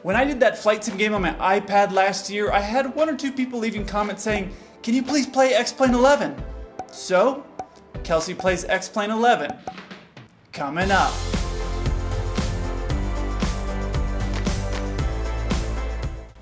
When I did that flight sim game on my iPad last year, I had one or two people leaving comments saying, "Can you please play Xplane 11?" So, Kelsey plays Xplane 11. Coming up.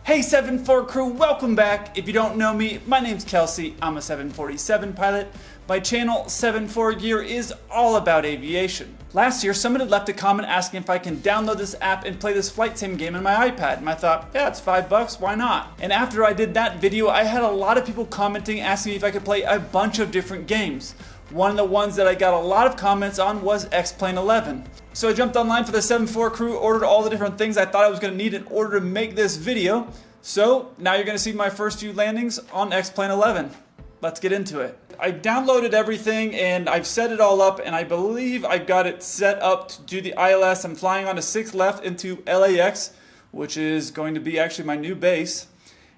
Hey 7-4 crew, welcome back. If you don't know me, my name's Kelsey. I'm a 747 pilot. My channel 74 Gear is all about aviation. Last year, someone had left a comment asking if I can download this app and play this flight sim game on my iPad. And I thought, yeah, it's $5, why not? And after I did that video, I had a lot of people commenting asking me if I could play a bunch of different games. One of the ones that I got a lot of comments on was Xplane 11. So I jumped online for the 7-4 crew, ordered all the different things I thought I was going to need in order to make this video. So now you're going to see my first few landings on Xplane 11. Let's get into it. I downloaded everything and I've set it all up, and I believe I've got it set up to do the ILS. I'm flying on a 6 left into LAX, which is going to be actually my new base.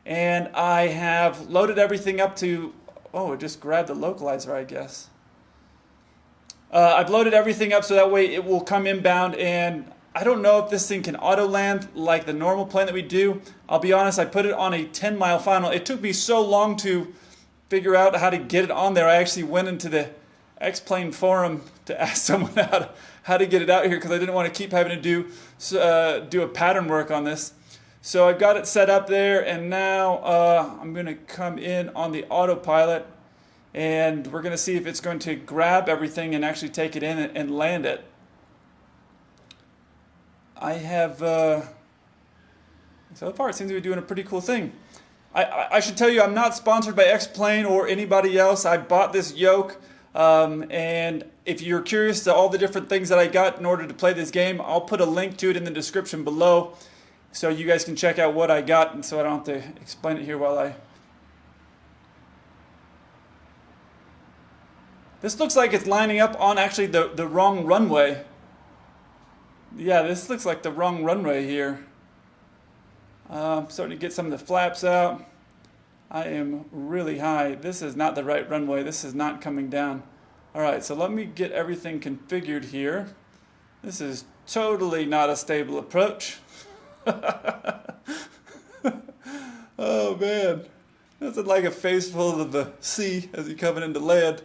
And I have loaded everything up to, oh, it just grabbed the localizer, I guess. I've loaded everything up so that way it will come inbound, and I don't know if this thing can auto land like the normal plane that we do. I'll be honest, I put it on a 10-mile final. It took me so long to figure out how to get it on there. I actually went into the Xplane forum to ask someone how to get it out here because I didn't want to keep having to do a pattern work on this. So I've got it set up there, and now I'm going to come in on the autopilot, and we're going to see if it's going to grab everything and actually take it in and land it. I have, so far it seems to be doing a pretty cool thing. I should tell you, I'm not sponsored by Xplane or anybody else. I bought this yoke, and if you're curious to all the different things that I got in order to play this game, I'll put a link to it in the description below so you guys can check out what I got, and so I don't have to explain it here while I... This looks like it's lining up on actually the wrong runway. Yeah, this looks like the wrong runway here. I'm starting to get some of the flaps out. I am really high. This is not the right runway. This is not coming down. Alright, so let me get everything configured here. This is totally not a stable approach. Oh man. This is like a face full of the sea as you're coming into land.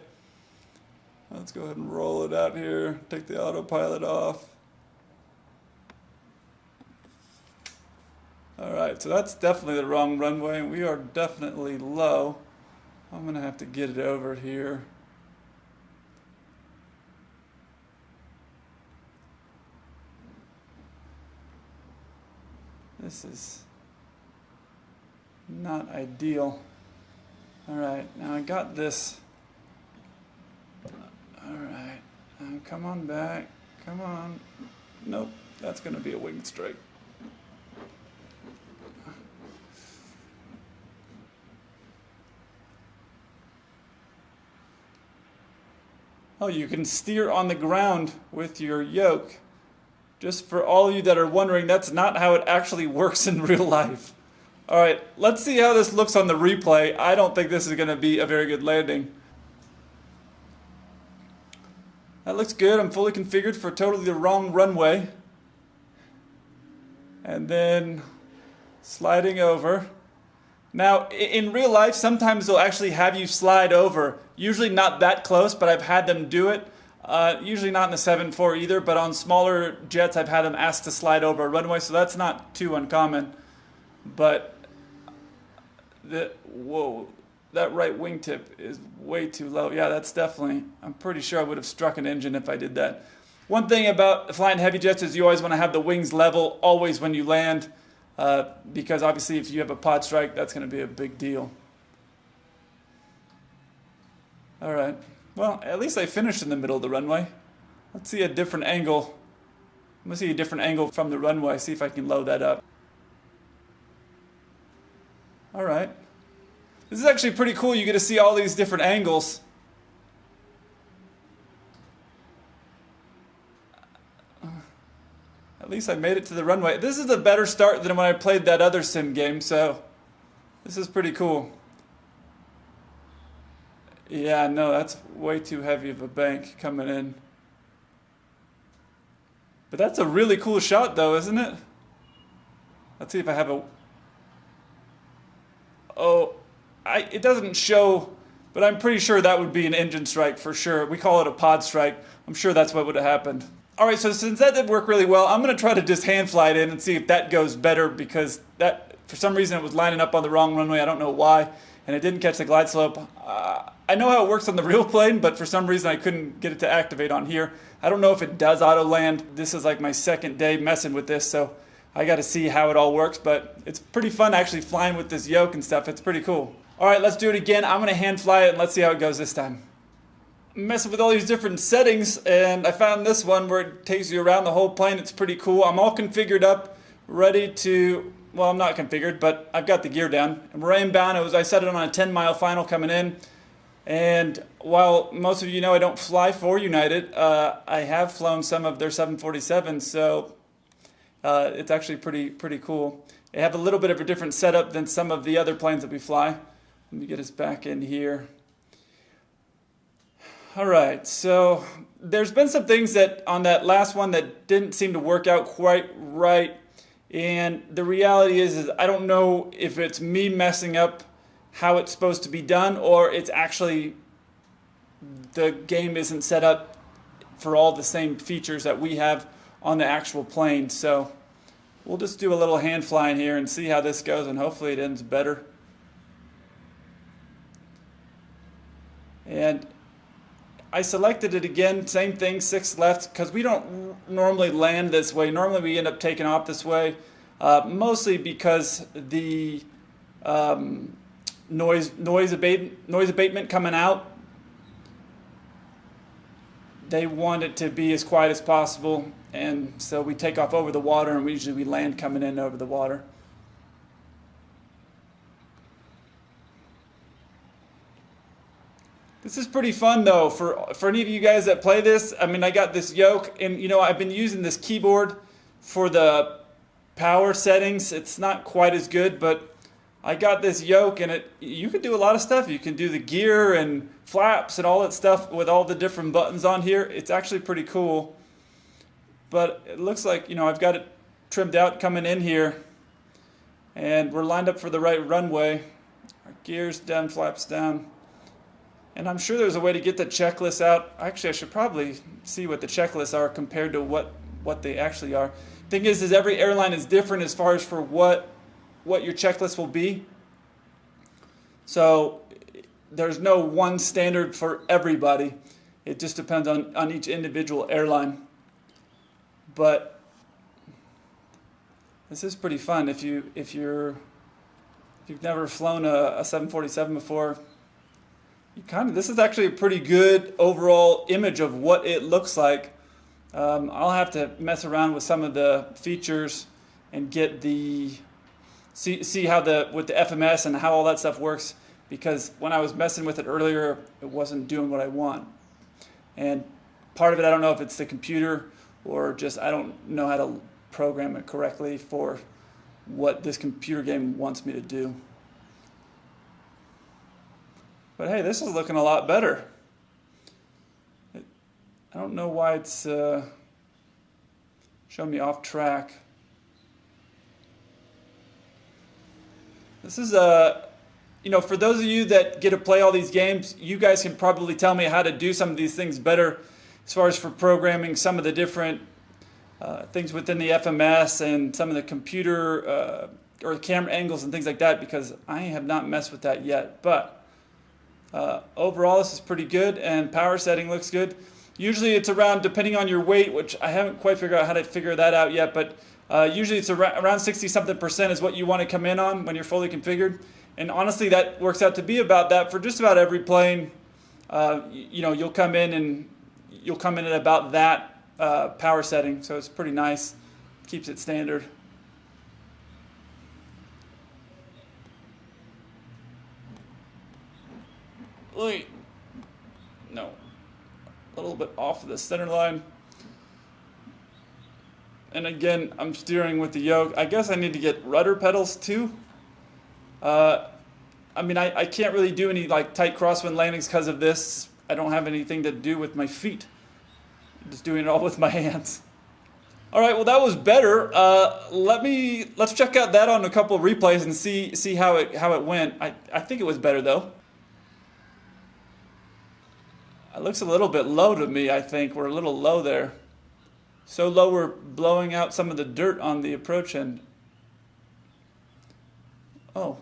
Let's go ahead and roll it out here. Take the autopilot off. Alright, so that's definitely the wrong runway, and we are definitely low. I'm going to have to get it over here. This is not ideal. Alright, now I got this. Alright, now come on back. Come on. Nope, that's going to be a wing strike. Oh, you can steer on the ground with your yoke. Just for all of you that are wondering, that's not how it actually works in real life. Alright, let's see how this looks on the replay. I don't think this is going to be a very good landing. That looks good. I'm fully configured for totally the wrong runway. And then sliding over. Now, in real life, sometimes they'll actually have you slide over. Usually not that close, but I've had them do it. Usually not in the 7-4 either, but on smaller jets, I've had them asked to slide over a runway, so that's not too uncommon. But, whoa, that right wingtip is way too low. Yeah, that's definitely, I'm pretty sure I would have struck an engine if I did that. One thing about flying heavy jets is you always want to have the wings level always when you land. Because obviously if you have a pod strike, that's going to be a big deal. Alright, well, at least I finished in the middle of the runway. Let's see a different angle. I'm going to see a different angle from the runway, see if I can load that up. Alright. This is actually pretty cool. You get to see all these different angles. At least I made it to the runway. This is a better start than when I played that other sim game, so this is pretty cool. Yeah, no, that's way too heavy of a bank coming in. But that's a really cool shot though, isn't it? Let's see if I have a... Oh, it doesn't show, but I'm pretty sure that would be an engine strike for sure. We call it a pod strike. I'm sure that's what would have happened. All right, so since that did work really well, I'm going to try to just hand fly it in and see if that goes better, because that, for some reason, it was lining up on the wrong runway. I don't know why, and it didn't catch the glide slope. I know how it works on the real plane, but for some reason I couldn't get it to activate on here. I don't know if it does auto land. This is like my second day messing with this, so I got to see how it all works, but it's pretty fun actually flying with this yoke and stuff. It's pretty cool. All right, let's do it again. I'm going to hand fly it and let's see how it goes this time. I'm messing with all these different settings, and I found this one where it takes you around the whole plane. It's pretty cool. I'm all configured up, ready to, well, I'm not configured, but I've got the gear down. And we're inbound. I set it on a 10-mile final coming in. And while most of you know I don't fly for United, I have flown some of their 747s, so it's actually pretty cool. They have a little bit of a different setup than some of the other planes that we fly. Let me get us back in here. All right, so there's been some things that on that last one that didn't seem to work out quite right. And the reality is I don't know if it's me messing up how it's supposed to be done, or it's actually the game isn't set up for all the same features that we have on the actual plane. So we'll just do a little hand flying here and see how this goes, and hopefully it ends better. And I selected it again, same thing, 6 left, because we don't normally land this way. Normally we end up taking off this way, mostly because the noise abatement coming out, they want it to be as quiet as possible, and so we take off over the water, and usually we land coming in over the water. This is pretty fun though for any of you guys that play this. I mean, I got this yoke, and you know, I've been using this keyboard for the power settings. It's not quite as good, but I got this yoke, and you can do a lot of stuff. You can do the gear and flaps and all that stuff with all the different buttons on here. It's actually pretty cool. But it looks like, you know, I've got it trimmed out coming in here, and we're lined up for the right runway. Our gears down, flaps down. And I'm sure there's a way to get the checklist out. Actually, I should probably see what the checklists are compared to what they actually are. Thing is every airline is different as far as for what your checklist will be. So there's no one standard for everybody. It just depends on each individual airline. But this is pretty fun if you've never flown a 747 before. This is actually a pretty good overall image of what it looks like. I'll have to mess around with some of the features and get see how with the FMS and how all that stuff works, because when I was messing with it earlier, it wasn't doing what I want. And part of it, I don't know if it's the computer or just I don't know how to program it correctly for what this computer game wants me to do. But hey, this is looking a lot better. I don't know why it's showing me off track. This is you know, for those of you that get to play all these games, you guys can probably tell me how to do some of these things better as far as for programming some of the different things within the FMS and some of the computer or camera angles and things like that, because I have not messed with that yet. But overall, this is pretty good, and power setting looks good. Usually it's around, depending on your weight, which I haven't quite figured out how to figure that out yet, but usually it's around 60-something% is what you want to come in on when you're fully configured. And honestly, that works out to be about that for just about every plane. You know, you'll come in at about that power setting, so it's pretty nice. Keeps it standard. Wait, no, a little bit off of the center line. And again, I'm steering with the yoke. I guess I need to get rudder pedals too. I mean, I can't really do any like tight crosswind landings because of this. I don't have anything to do with my feet. I'm just doing it all with my hands. All right, well that was better. Let's check out that on a couple of replays and see how it went. I think it was better though. It looks a little bit low to me. I think we're a little low there. So low we're blowing out some of the dirt on the approach end. Oh,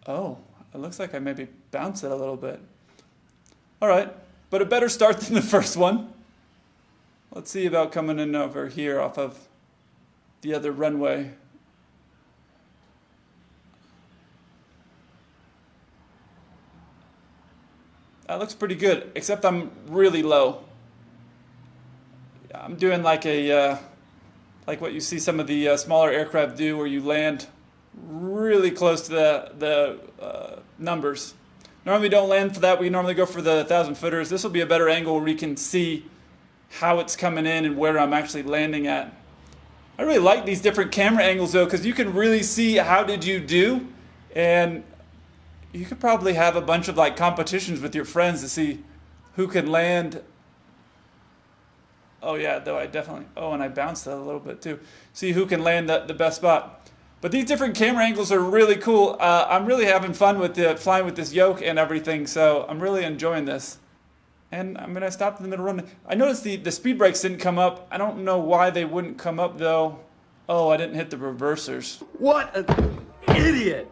it looks like I maybe bounced it a little bit. All right, but a better start than the first one. Let's see about coming in over here off of the other runway. That looks pretty good, except I'm really low. I'm doing like like what you see some of the smaller aircraft do, where you land really close to the numbers. Normally don't land for that. We normally go for the 1,000 footers. This will be a better angle where we can see how it's coming in and where I'm actually landing at. I really like these different camera angles though, because you can really see how did you do, and you could probably have a bunch of like competitions with your friends to see who can land. Oh yeah, though I definitely, and I bounced that a little bit too. See who can land the best spot. But these different camera angles are really cool. I'm really having fun with flying with this yoke and everything, so I'm really enjoying this. And I'm going to stop in the middle run. I noticed the speed brakes didn't come up. I don't know why they wouldn't come up though. Oh, I didn't hit the reversers. What an idiot!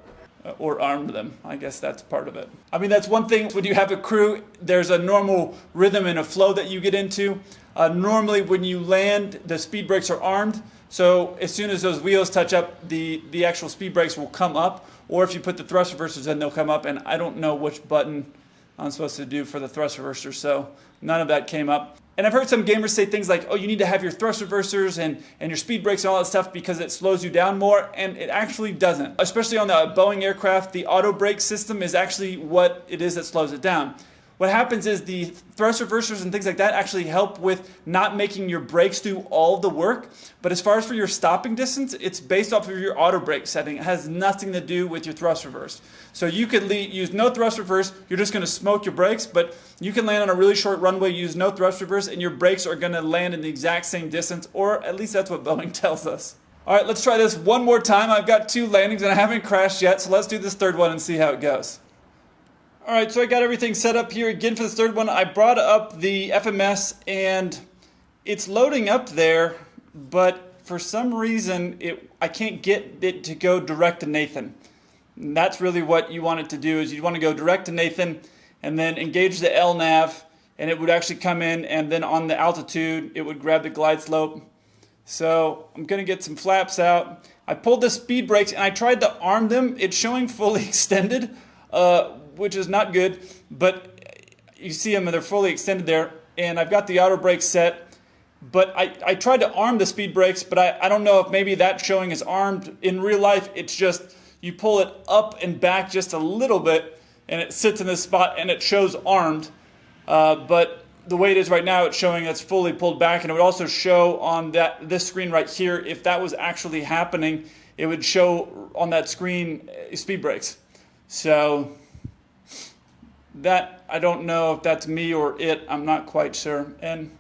Or armed them. I guess that's part of it. I mean, that's one thing when you have a crew, there's a normal rhythm and a flow that you get into. Normally when you land, the speed brakes are armed. So as soon as those wheels touch up, the actual speed brakes will come up. Or if you put the thrust reversers in, they'll come up. And I don't know which button I'm supposed to do for the thrust reversers, so none of that came up. And I've heard some gamers say things like, oh, you need to have your thrust reversers and your speed brakes and all that stuff because it slows you down more, and it actually doesn't. Especially on the Boeing aircraft, the auto brake system is actually what it is that slows it down. What happens is the thrust reversers and things like that actually help with not making your brakes do all the work. But as far as for your stopping distance, it's based off of your auto brake setting. It has nothing to do with your thrust reverse. So you could use no thrust reverse, you're just going to smoke your brakes, but you can land on a really short runway, use no thrust reverse, and your brakes are going to land in the exact same distance, or at least that's what Boeing tells us. All right, let's try this one more time. I've got 2 landings and I haven't crashed yet, so let's do this third one and see how it goes. All right, so I got everything set up here again for the third one. I brought up the FMS and it's loading up there, but for some reason I can't get it to go direct to Nathan. And that's really what you want it to do, is you want to go direct to Nathan and then engage the LNAV, and it would actually come in, and then on the altitude it would grab the glide slope. So I'm going to get some flaps out. I pulled the speed brakes and I tried to arm them. It's showing fully extended, which is not good, but you see them and they're fully extended there, and I've got the auto brake set, but I tried to arm the speed brakes, but I don't know if maybe that showing is armed. In real life, it's just you pull it up and back just a little bit and it sits in this spot and it shows armed, but the way it is right now, it's showing it's fully pulled back, and it would also show on this screen right here, if that was actually happening, it would show on that screen speed brakes. So that, I don't know if that's me or it. I'm not quite sure. And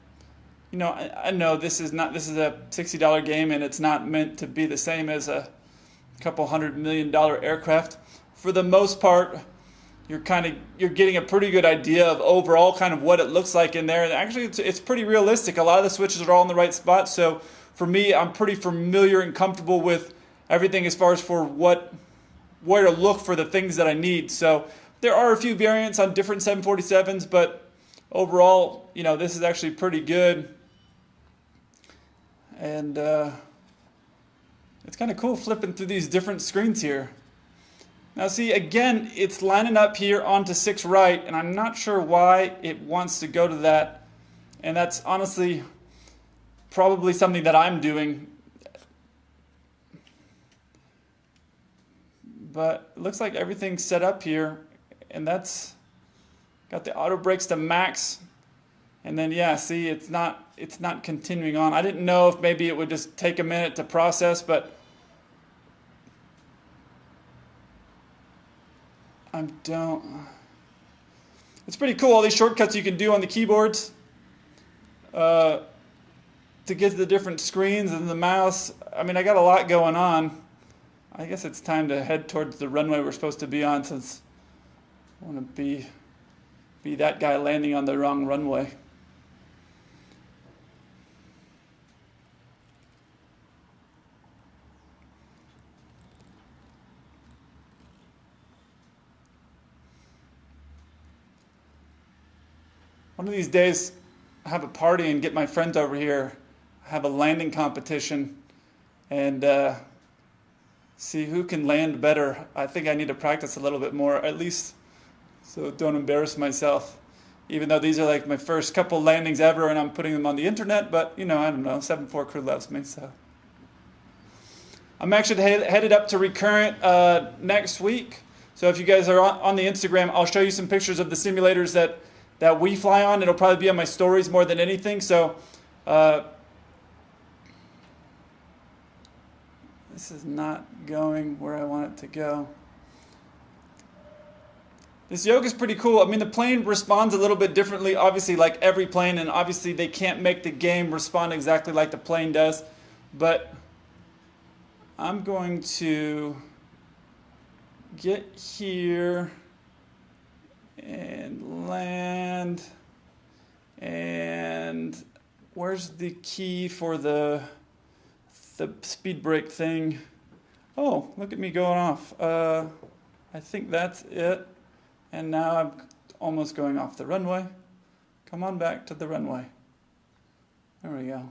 you know, I know this is a $60 game, and it's not meant to be the same as a couple $100 million aircraft. For the most part, you're getting a pretty good idea of overall kind of what it looks like in there. And actually, it's pretty realistic. A lot of the switches are all in the right spot. So for me, I'm pretty familiar and comfortable with everything as far as for where to look for the things that I need. So there are a few variants on different 747s, but overall, you know, this is actually pretty good. And it's kind of cool flipping through these different screens here. Now see, again, it's lining up here onto 6 right, and I'm not sure why it wants to go to that. And that's honestly probably something that I'm doing. But it looks like everything's set up here, and that's got the auto brakes to max. And then yeah, see, it's not continuing on. I didn't know if maybe it would just take a minute to process, but it's pretty cool, all these shortcuts you can do on the keyboards. to get to the different screens and the mouse. I mean, I got a lot going on. I guess it's time to head towards the runway we're supposed to be on, since I want to be that guy landing on the wrong runway. One of these days, I have a party and get my friends over here, have a landing competition, and see who can land better. I think I need to practice a little bit more, at least so don't embarrass myself. Even though these are like my first couple landings ever and I'm putting them on the internet, but you know, I don't know, 7.4 crew loves me, so. I'm actually headed up to Recurrent next week. So if you guys are on the Instagram, I'll show you some pictures of the simulators that we fly on. It'll probably be on my stories more than anything. So this is not going where I want it to go. This yoke is pretty cool. I mean, the plane responds a little bit differently, obviously, like every plane, and obviously they can't make the game respond exactly like the plane does. But I'm going to get here and land. And where's the key for the speed brake thing? Oh, look at me going off. I think that's it. And now I'm almost going off the runway. Come on back to the runway. There we go.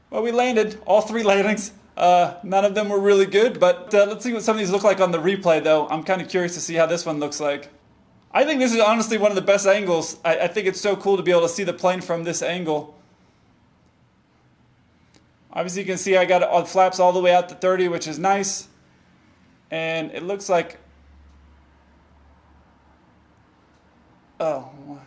Well, we landed all 3 landings. None of them were really good, but let's see what some of these look like on the replay, though. I'm kind of curious to see how this one looks like. I think this is honestly one of the best angles. I think it's so cool to be able to see the plane from this angle. Obviously, you can see I got all the flaps all the way out to 30, which is nice. And it looks like, oh,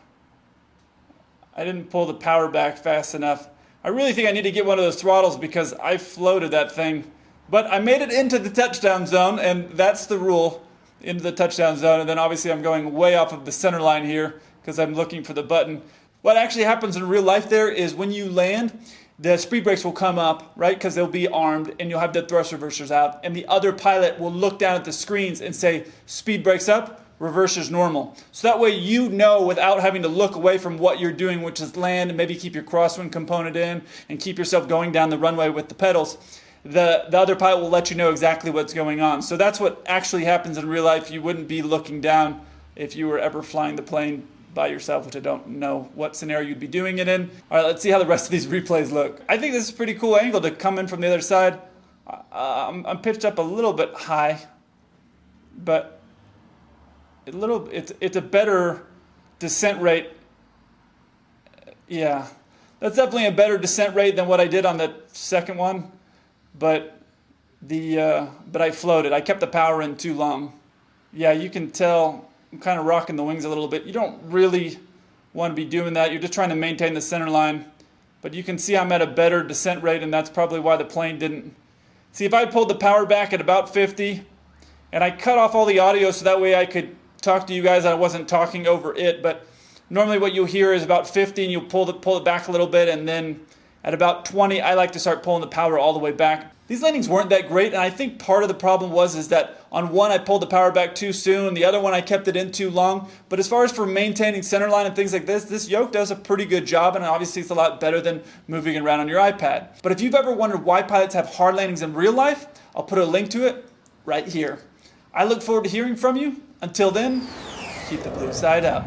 I didn't pull the power back fast enough. I really think I need to get one of those throttles because I floated that thing. But I made it into the touchdown zone, and that's the rule, into the touchdown zone. And then obviously I'm going way off of the center line here because I'm looking for the button. What actually happens in real life there is when you land, the speed brakes will come up, right, because they'll be armed, and you'll have the thrust reversers out, and the other pilot will look down at the screens and say, speed brakes up, reversers normal. So that way you know without having to look away from what you're doing, which is land, and maybe keep your crosswind component in, and keep yourself going down the runway with the pedals. The other pilot will let you know exactly what's going on. So that's what actually happens in real life. You wouldn't be looking down if you were ever flying the plane by yourself, which I don't know what scenario you'd be doing it in. All right, let's see how the rest of these replays look. I think this is a pretty cool angle to come in from the other side. I'm pitched up a little bit high, but it's a better descent rate. Yeah, that's definitely a better descent rate than what I did on the second one, but I floated. I kept the power in too long. Yeah, you can tell I'm kind of rocking the wings a little bit. You don't really want to be doing that. You're just trying to maintain the center line. But you can see I'm at a better descent rate, and that's probably why the plane didn't. See, if I pulled the power back at about 50, and I cut off all the audio so that way I could talk to you guys, I wasn't talking over it, but normally what you'll hear is about 50, and you'll pull it back a little bit, and then at about 20, I like to start pulling the power all the way back. These landings weren't that great, and I think part of the problem is that on one I pulled the power back too soon, the other one I kept it in too long. But as far as for maintaining center line and things like this yoke does a pretty good job, and obviously it's a lot better than moving around on your iPad. But if you've ever wondered why pilots have hard landings in real life, I'll put a link to it right here. I look forward to hearing from you. Until then, keep the blue side out.